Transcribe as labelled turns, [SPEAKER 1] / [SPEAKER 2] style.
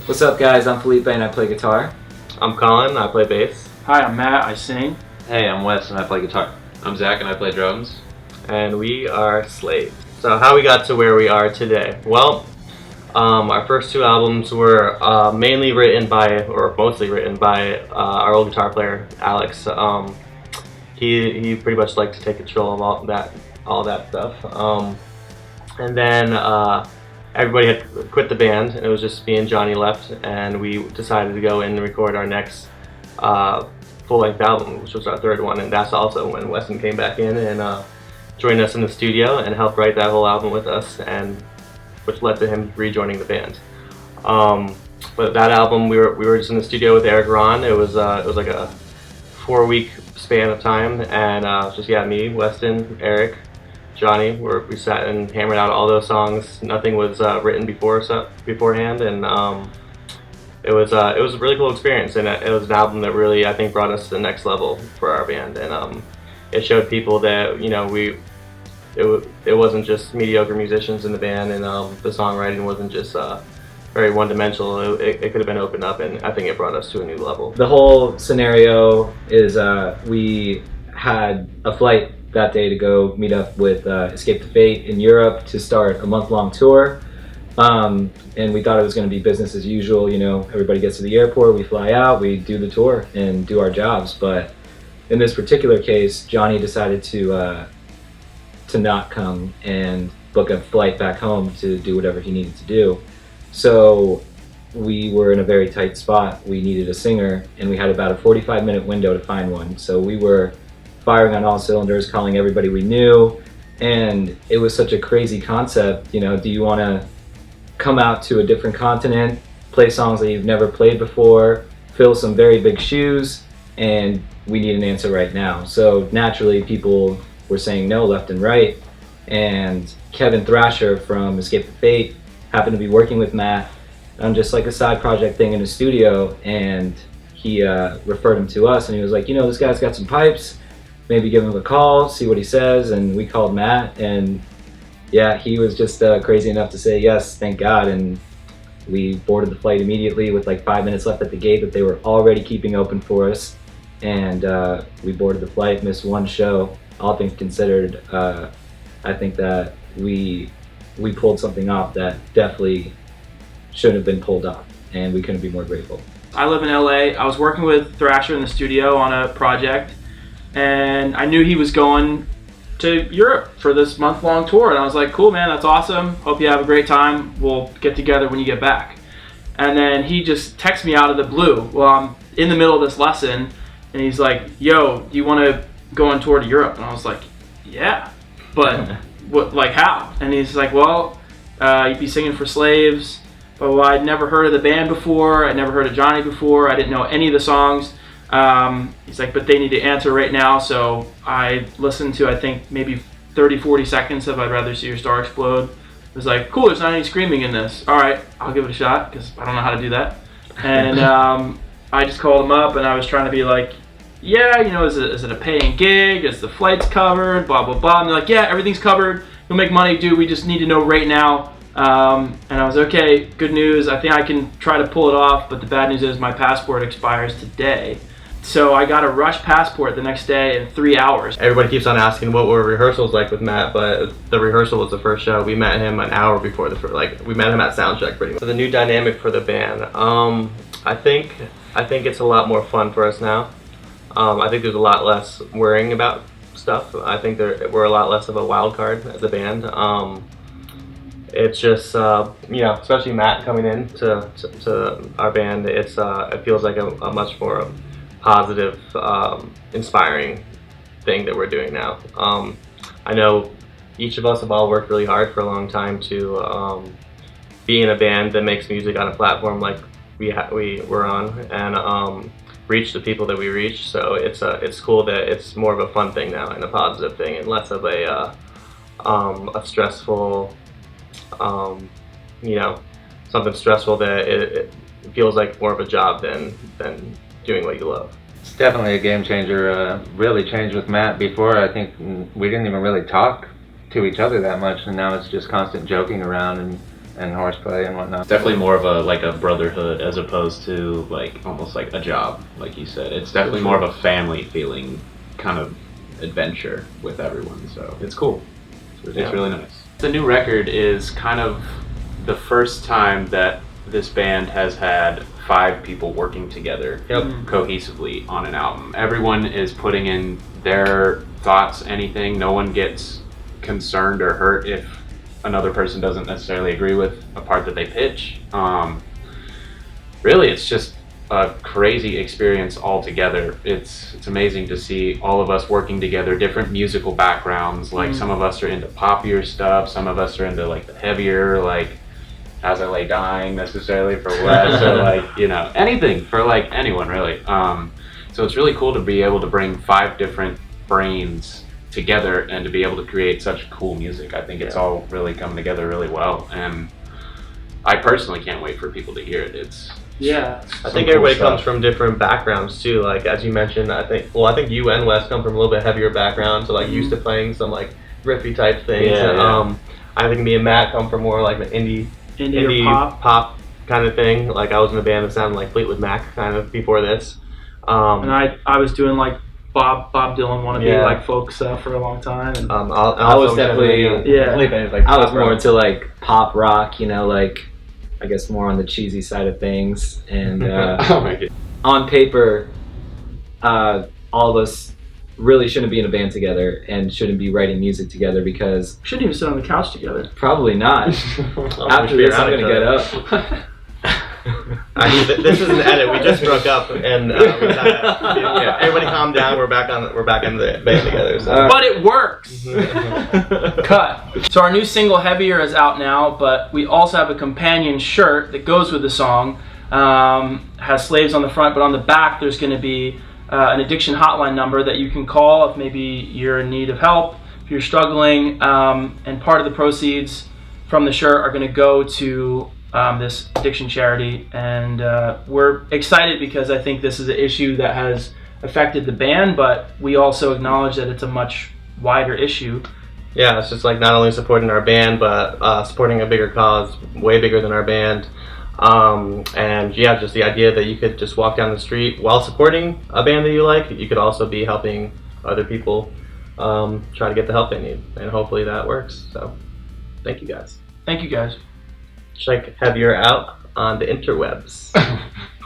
[SPEAKER 1] What's up, guys? I'm Felipe and I play guitar.
[SPEAKER 2] I'm Colin, I play bass.
[SPEAKER 3] Hi, I'm Matt, I sing.
[SPEAKER 4] Hey, I'm Wes and I play guitar.
[SPEAKER 5] I'm Zach and I play drums.
[SPEAKER 2] And we are Slave. So how we got to where we are today? Well, our first two albums were mostly written by our old guitar player, Alex. He pretty much liked to take control of all that stuff. And then everybody had quit the band, and it was just me and Jonny left, and we decided to go in and record our next full-length album, which was our third one, and that's also when Weston came back in and joined us in the studio and helped write that whole album with us, and which led to him rejoining the band. But that album, we were just in the studio with Eric Ron. It was like a 4-week span of time, and just me, Weston, Eric, Jonny. We sat and hammered out all those songs. Nothing was written beforehand, and it was a really cool experience. And it was an album that really, I think, brought us to the next level for our band. And it showed people that it wasn't just mediocre musicians in the band, and the songwriting wasn't just very one-dimensional. It could have been opened up, and I think it brought us to a new level.
[SPEAKER 1] The whole scenario is we had a flight that day to go meet up with Escape the Fate in Europe to start a month-long tour. And we thought it was going to be business as usual. Everybody gets to the airport, we fly out, we do the tour and do our jobs. But in this particular case, Jonny decided to not come and book a flight back home to do whatever he needed to do. So we were in a very tight spot. We needed a singer, and we had about a 45-minute window to find one. So we were firing on all cylinders, calling everybody we knew, and it was such a crazy concept. Do you want to come out to a different continent, play songs that you've never played before, fill some very big shoes, and we need an answer right now. So naturally people were saying no left and right, and Kevin Thrasher from Escape the Fate happened to be working with Matt on just like a side project thing in the studio, and he referred him to us, and he was like, this guy's got some pipes, maybe give him a call, see what he says. And we called Matt, and yeah, he was just crazy enough to say yes, thank God. And we boarded the flight immediately with like 5 minutes left at the gate that they were already keeping open for us. And we boarded the flight, missed one show. All things considered, I think that we pulled something off that definitely shouldn't have been pulled off, and we couldn't be more grateful.
[SPEAKER 3] I live in LA. I was working with Thrasher in the studio on a project, and I knew he was going to Europe for this month-long tour, and I was like, cool, man, that's awesome. Hope you have a great time. We'll get together when you get back. And then he just texts me out of the blue. Well, I'm in the middle of this lesson, and he's like, yo, do you want to go on tour to Europe? And I was like, yeah, but what, like how? And he's like, well, you'd be singing for Slaves. But I'd never heard of the band before. I'd never heard of Jonny before. I didn't know any of the songs. He's like, but they need to answer right now. So I listened to, I think, maybe 30-40 seconds of I'd Rather See Your Star Explode. It was like, cool, there's not any screaming in this. All right, I'll give it a shot, because I don't know how to do that. And I just called him up, and I was trying to be like, yeah, is it a paying gig? Is the flights covered? Blah, blah, blah. And they're like, yeah, everything's covered. You'll make money, dude. We just need to know right now. And I was okay, good news. I think I can try to pull it off, but the bad news is my passport expires today. So I got a rush passport the next day in 3 hours.
[SPEAKER 2] Everybody keeps on asking what were rehearsals like with Matt, but the rehearsal was the first show. We met him an hour before we met him at soundcheck pretty much. So the new dynamic for the band, I think it's a lot more fun for us now. I think there's a lot less worrying about stuff. I think we're a lot less of a wild card as a band. It's just, especially Matt coming in to our band, it feels like a much more positive, inspiring thing that we're doing now. I know each of us have all worked really hard for a long time to be in a band that makes music on a platform like we're on, and reach the people that we reach. So it's cool that it's more of a fun thing now and a positive thing, and less of a stressful, something stressful that it feels like more of a job than doing what you love.
[SPEAKER 4] It's definitely a game changer. Really changed with Matt. Before, I think we didn't even really talk to each other that much, and now it's just constant joking around, and and horseplay and whatnot.
[SPEAKER 5] Definitely more of a brotherhood as opposed to like almost like a job, like you said. It's definitely more of a family feeling kind of adventure with everyone. So it's cool. It's really nice. The new record is kind of the first time that this band has had 5 people working together cohesively on an album. Everyone is putting in their thoughts, anything. No one gets concerned or hurt if another person doesn't necessarily agree with a part that they pitch. Really, it's just a crazy experience altogether. It's amazing to see all of us working together, different musical backgrounds. Like some of us are into poppier stuff, some of us are into like the heavier, like As I Lay Dying necessarily for Wes, or like, you know, anything for like anyone really. So it's really cool to be able to bring 5 different brains together and to be able to create such cool music. I think it's all really coming together really well, and I personally can't wait for people to hear it.
[SPEAKER 2] I think everybody comes from different backgrounds too. Like as you mentioned, I think you and Wes come from a little bit heavier background, so like used to playing some like riffy type things. I think me and Matt come from more like the indie pop kind of thing. Like I was in a band that sounded like Fleetwood Mac kind of before this.
[SPEAKER 3] And I was doing like Bob Dylan wannabe like folk stuff for a long time. And
[SPEAKER 1] I was definitely I was more into like pop rock, you know, like I guess more on the cheesy side of things. And
[SPEAKER 5] Oh my God.
[SPEAKER 1] On paper, all of us really shouldn't be in a band together and shouldn't be writing music together because
[SPEAKER 3] shouldn't even sit on the couch together.
[SPEAKER 1] Probably not. After this, I'm gonna get up.
[SPEAKER 2] This is an edit. We just broke up, and everybody calm down. We're back in the band together. So.
[SPEAKER 3] But it works. Cut. So our new single "Heavier" is out now, but we also have a companion shirt that goes with the song. Has slaves on the front, but on the back there's going to be an addiction hotline number that you can call if maybe you're in need of help, if you're struggling, and part of the proceeds from the shirt are going to go to this addiction charity, and we're excited because I think this is an issue that has affected the band, but we also acknowledge that it's a much wider issue.
[SPEAKER 2] Yeah, it's just like not only supporting our band, but supporting a bigger cause, way bigger than our band. And yeah, just the idea that you could just walk down the street while supporting a band that you like, you could also be helping other people try to get the help they need, and hopefully that works. So thank you guys.
[SPEAKER 3] Thank you guys.
[SPEAKER 2] Check Heavier out on the interwebs.